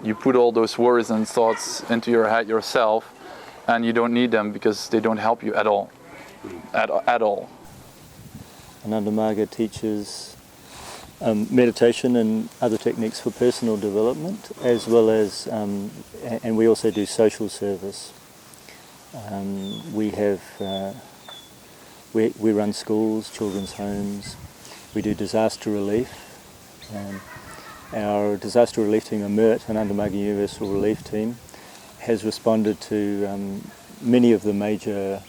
you put all those worries and thoughts into your head yourself, and you don't need them because they don't help you at all. At all. Ananda Marga teaches meditation and other techniques for personal development, as well as, and we also do social service. We run schools, children's homes. We do disaster relief. Our disaster relief team, AMERT, Ananda Marga Universal Relief Team, has responded to many of the major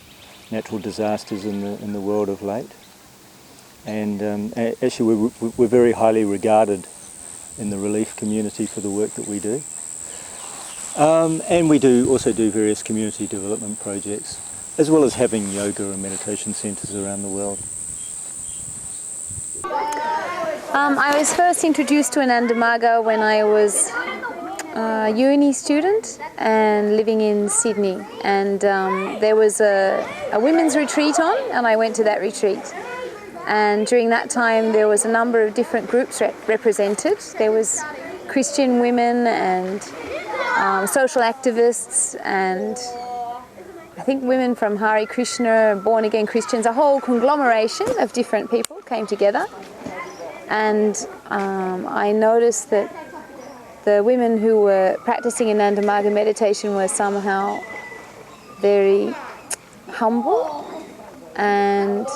natural disasters in the world of late. And actually we're very highly regarded in the relief community for the work that we do. And we also do various community development projects, as well as having yoga and meditation centres around the world. I was first introduced to Ananda Marga when I was a uni student and living in Sydney, and there was a women's retreat on, and I went to that retreat. And during that time there was a number of different groups represented. There was Christian women and social activists, and I think women from Hare Krishna, born again Christians, a whole conglomeration of different people came together. And I noticed that the women who were practicing Ananda Marga meditation were somehow very humble and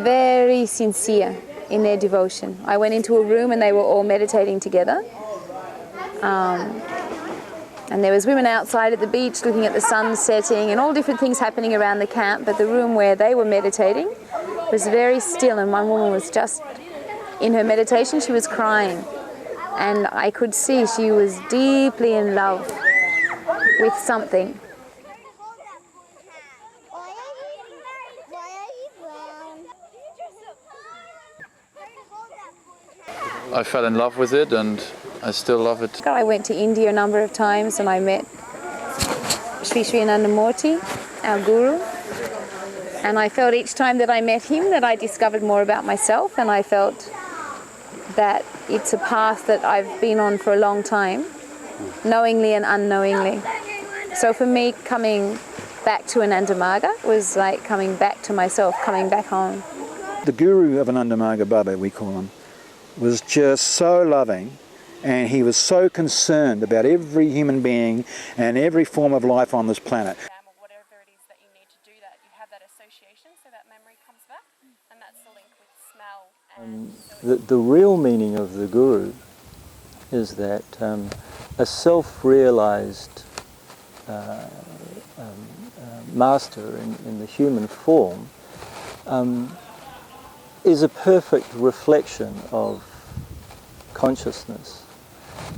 very sincere in their devotion. I went into a room and they were all meditating together. And there was women outside at the beach looking at the sun setting and all different things happening around the camp, but the room where they were meditating was very still, and one woman was just in her meditation, she was crying. And I could see she was deeply in love with something. I fell in love with it, and I still love it. I went to India a number of times and I met Sri Sri Anandamurti, our guru. And I felt each time that I met him that I discovered more about myself, and I felt that it's a path that I've been on for a long time, knowingly and unknowingly. So for me, coming back to Ananda Marga was like coming back to myself, coming back home. The guru of Ananda Marga, Baba we call him, was just so loving, and he was so concerned about every human being and every form of life on this planet. Whatever it is that you need to do that, you have that association, so that memory comes back, and that's the link with smell. The real meaning of the guru is that a self-realized master in the human form is a perfect reflection of consciousness.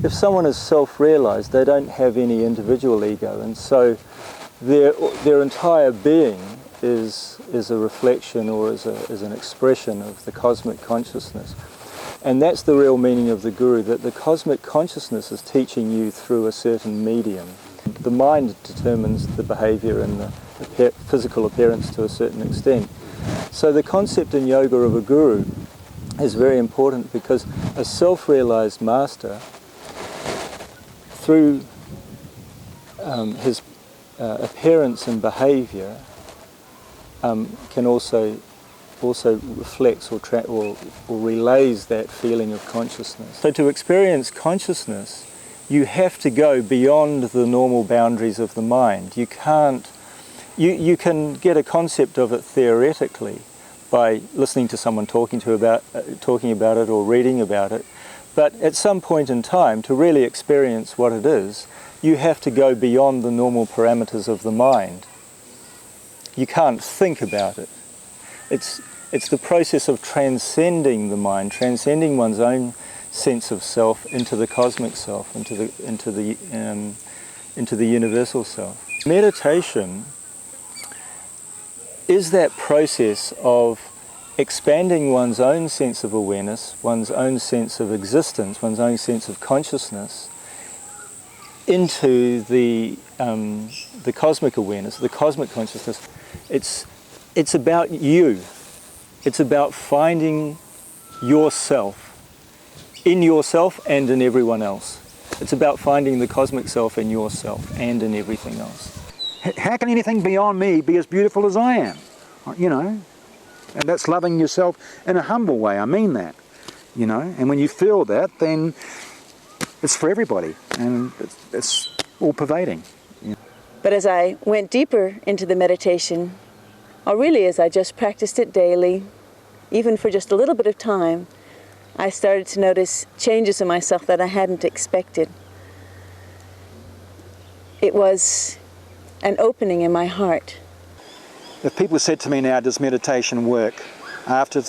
If someone is self-realized, they don't have any individual ego, and so their entire being is a reflection or is an expression of the cosmic consciousness. And that's the real meaning of the guru, that the cosmic consciousness is teaching you through a certain medium. The mind determines the behavior and the physical appearance to a certain extent. So the concept in yoga of a guru is very important, because a self-realized master, through his appearance and behavior, can also reflects or relays that feeling of consciousness. So to experience consciousness, you have to go beyond the normal boundaries of the mind. You can't. You can get a concept of it theoretically by listening to someone talking about it or reading about it, but at some point in time, to really experience what it is, you have to go beyond the normal parameters of the mind. You can't think about it. It's the process of transcending the mind, transcending one's own sense of self into the cosmic self, into the universal self. Meditation is that process of expanding one's own sense of awareness, one's own sense of existence, one's own sense of consciousness into the cosmic awareness, the cosmic consciousness. It's about you. It's about finding yourself, in yourself and in everyone else. It's about finding the cosmic self in yourself and in everything else. How can anything beyond me be as beautiful as I am? You know, and that's loving yourself in a humble way. I mean that, you know. And when you feel that, then it's for everybody, and it's all pervading. You know. But as I went deeper into the meditation, or really as I just practiced it daily, even for just a little bit of time, I started to notice changes in myself that I hadn't expected. It was an opening in my heart. If people said to me now, does meditation work? After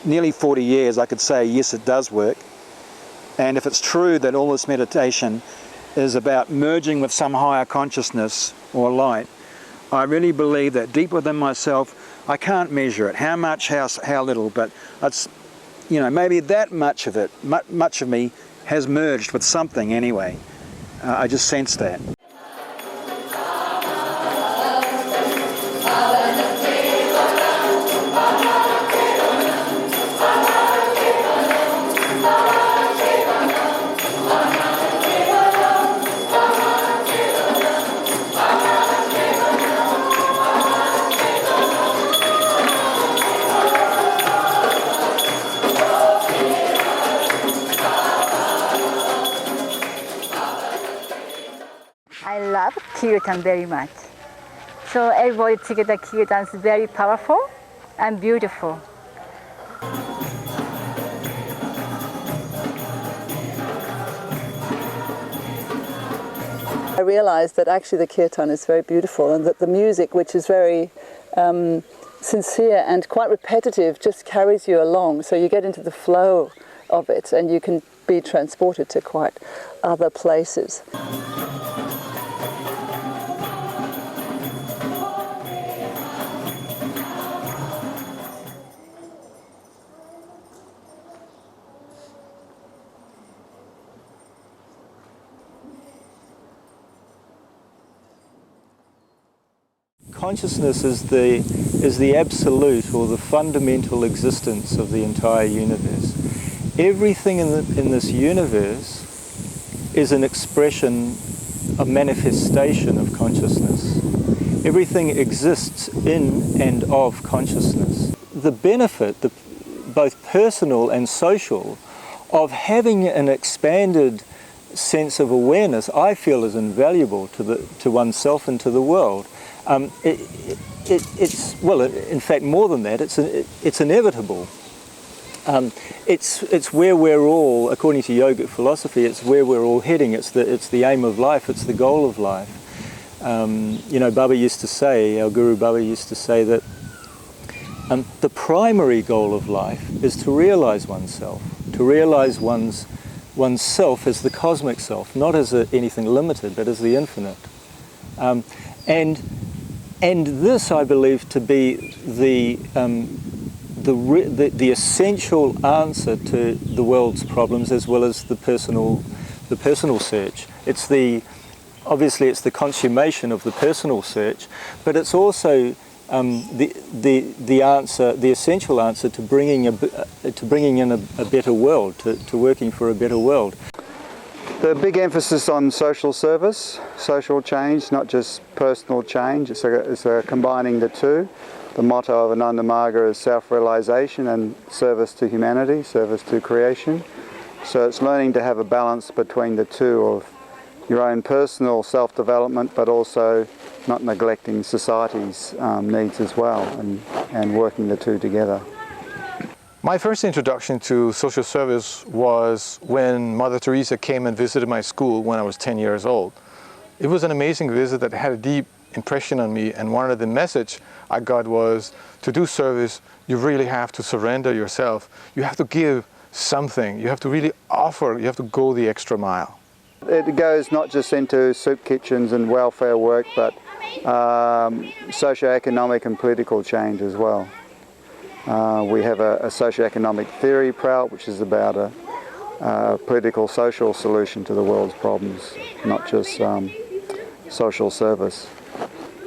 nearly 40 years, I could say, yes, it does work. And if it's true that all this meditation is about merging with some higher consciousness or light, I really believe that deep within myself, I can't measure it, how much, how little, but it's, you know, maybe that much of it, much of me has merged with something anyway. I just sense that. I love kirtan very much. So everybody together kirtan is very powerful and beautiful. I realized that actually the kirtan is very beautiful, and that the music, which is very sincere and quite repetitive, just carries you along. So you get into the flow of it and you can be transported to quite other places. Consciousness is the absolute or the fundamental existence of the entire universe. Everything in this universe is an expression, a manifestation of consciousness. Everything exists in and of consciousness. The benefit, both personal and social, of having an expanded sense of awareness, I feel, is invaluable to oneself and to the world. It's well, in fact, more than that. It's inevitable. It's where we're all, according to yogic philosophy, it's where we're all heading. It's the aim of life. It's the goal of life. You know, Baba used to say, our Guru Baba used to say that the primary goal of life is to realize oneself, to realize oneself as the cosmic self, not as anything limited, but as the infinite. And this, I believe, to be the essential answer to the world's problems, as well as the personal search. Obviously it's the consummation of the personal search, but it's also the answer, the essential answer to bringing in a better world, to working for a better world. The big emphasis on social service, social change, not just personal change. It's combining the two. The motto of Ananda Marga is self-realization and service to humanity, service to creation. So it's learning to have a balance between the two of your own personal self-development, but also not neglecting society's needs as well, and working the two together. My first introduction to social service was when Mother Teresa came and visited my school when I was 10 years old. It was an amazing visit that had a deep impression on me, and one of the message I got was, to do service, you really have to surrender yourself. You have to give something. You have to really offer. You have to go the extra mile. It goes not just into soup kitchens and welfare work, but socio-economic and political change as well. We have a socio-economic theory, Prout, which is about a political, social solution to the world's problems, not just social service.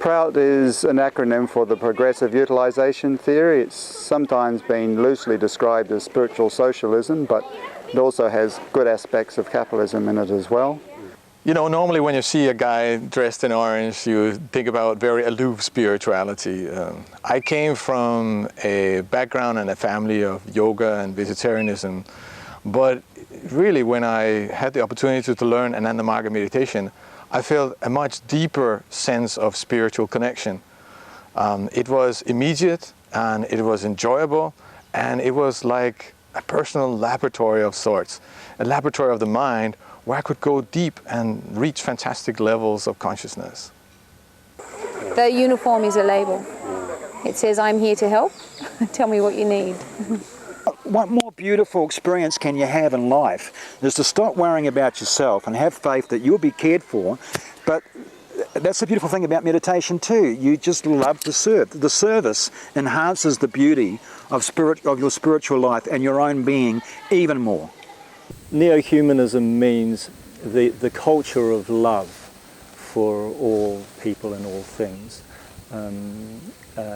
Prout is an acronym for the progressive utilization theory. It's sometimes been loosely described as spiritual socialism, but It also has good aspects of capitalism in it as well. You know, normally when you see a guy dressed in orange, you think about very aloof spirituality. I came from a background and a family of yoga and vegetarianism, but really when I had the opportunity to learn Ananda Marga meditation, I felt a much deeper sense of spiritual connection. It was immediate and it was enjoyable, and it was like a personal laboratory of sorts, a laboratory of the mind, where I could go deep and reach fantastic levels of consciousness. The uniform is a label. It says, I'm here to help. Tell me what you need. What more beautiful experience can you have in life is to stop worrying about yourself and have faith that you'll be cared for. But that's the beautiful thing about meditation too. You just love to serve. The service enhances the beauty of your spiritual life and your own being even more. Neo-humanism means the culture of love for all people and all things,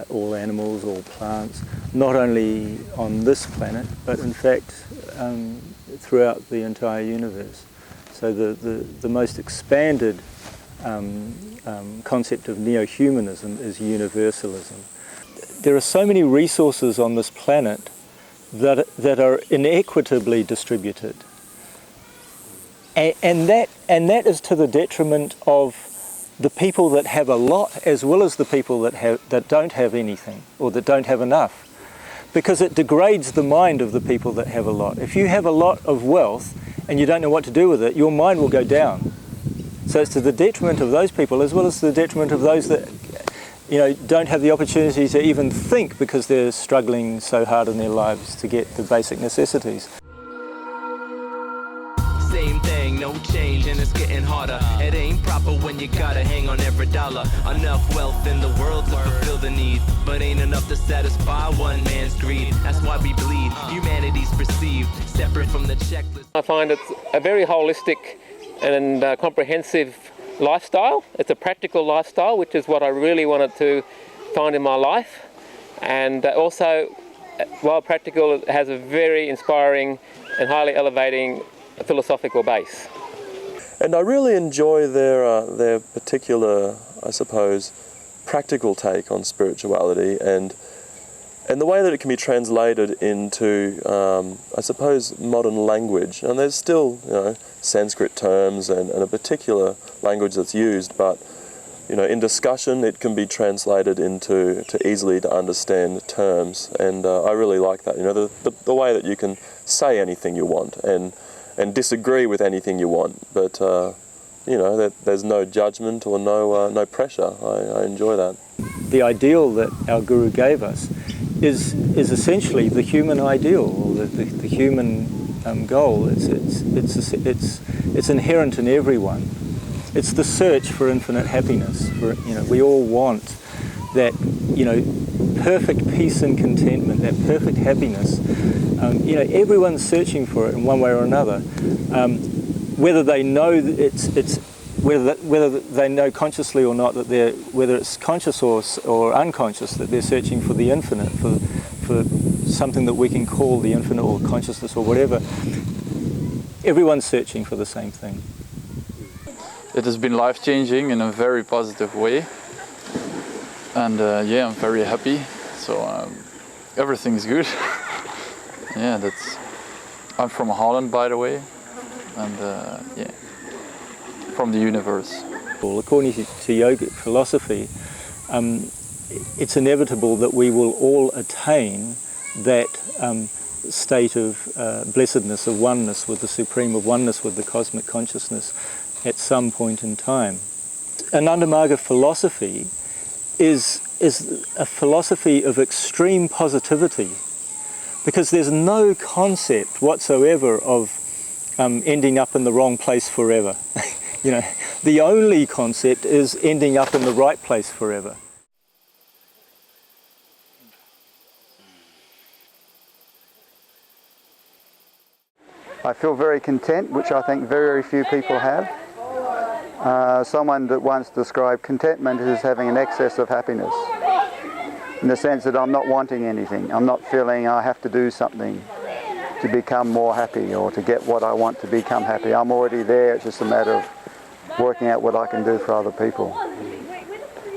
all animals, all plants, not only on this planet, but in fact throughout the entire universe. So the most expanded concept of neo-humanism is universalism. There are so many resources on this planet that are inequitably distributed. And that is to the detriment of the people that have a lot, as well as the people that don't have anything or that don't have enough, because it degrades the mind of the people that have a lot. If you have a lot of wealth and you don't know what to do with it, your mind will go down. So it's to the detriment of those people, as well as to the detriment of those that don't have the opportunity to even think because they're struggling so hard in their lives to get the basic necessities. Same thing, no change, and it's getting harder. It ain't proper when you gotta hang on every dollar. Enough wealth in the world to fulfill the need, but ain't enough to satisfy one man's greed. That's why we bleed. Humanity's perceived separate from the checklist. I find it's a very holistic and comprehensive lifestyle. It's a practical lifestyle, which is what I really wanted to find in my life. And also, while practical, it has a very inspiring and highly elevating philosophical base. And I really enjoy their particular, I suppose, practical take on spirituality and the way that it can be translated into, I suppose, modern language. And there's still, Sanskrit terms and a particular language that's used, but, in discussion it can be translated into easily to understand terms. And I really like that, the way that you can say anything you want and disagree with anything you want, but that there's no judgment or no pressure. I enjoy that. The ideal that our Guru gave us is essentially the human ideal, or the human goal. It's inherent in everyone. It's the search for infinite happiness. We all want that perfect peace and contentment, that perfect happiness. Everyone's searching for it in one way or another. Whether they know whether they know consciously or not that whether it's conscious or unconscious, that they're searching for the infinite, for something that we can call the infinite or consciousness or whatever. Everyone's searching for the same thing. It has been life-changing in a very positive way, and I'm very happy. So everything's good. Yeah, I'm from Holland, by the way, and from the universe. Well, according to yogic philosophy, it's inevitable that we will all attain that state of blessedness, of oneness with the Supreme, of oneness with the cosmic consciousness at some point in time. Ananda Marga philosophy is a philosophy of extreme positivity, because there's no concept whatsoever of ending up in the wrong place forever. The only concept is ending up in the right place forever. I feel very content, which I think very few people have. Someone that once described contentment as having an excess of happiness, in the sense that I'm not wanting anything. I'm not feeling I have to do something. to become more happy or to get what I want to become happy. I'm already there. It's just a matter of working out what I can do for other people.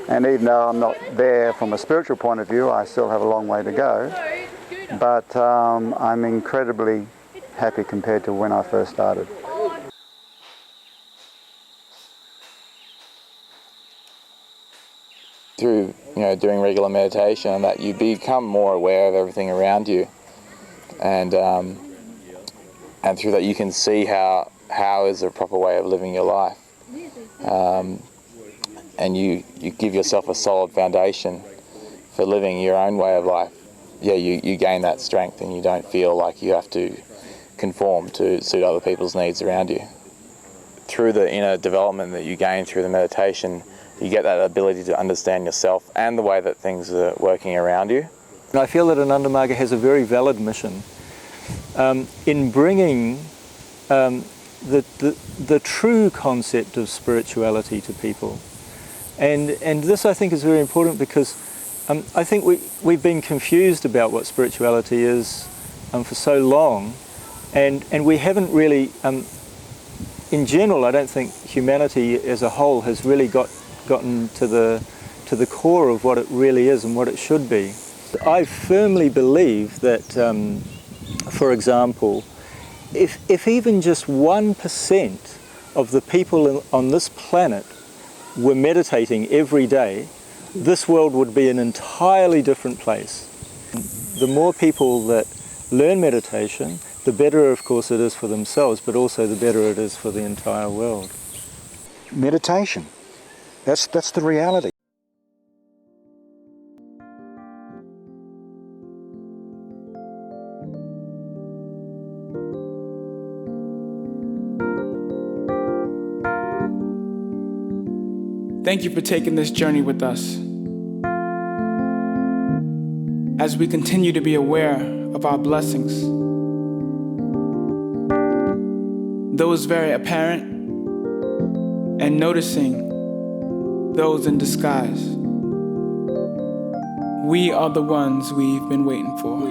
And even though I'm not there from a spiritual point of view, I still have a long way to go. But I'm incredibly happy compared to when I first started. Through doing regular meditation, and that you become more aware of everything around you, and through that you can see how is a proper way of living your life, and you give yourself a solid foundation for living your own way of life. Yeah, you gain that strength, and you don't feel like you have to conform to suit other people's needs around you. Through the inner development that you gain through the meditation, you get that ability to understand yourself and the way that things are working around you. And I feel that Ananda Marga has a very valid mission in bringing the true concept of spirituality to people. And this, I think, is very important because I think we've been confused about what spirituality is for so long, and we haven't really, in general, I don't think humanity as a whole has really gotten to the core of what it really is and what it should be. I firmly believe that, for example, if even just 1% of the people on this planet were meditating every day, this world would be an entirely different place. The more people that learn meditation, the better, of course, it is for themselves, but also the better it is for the entire world. Meditation. That's the reality. Thank you for taking this journey with us. As we continue to be aware of our blessings, those very apparent, and noticing those in disguise. We are the ones we've been waiting for.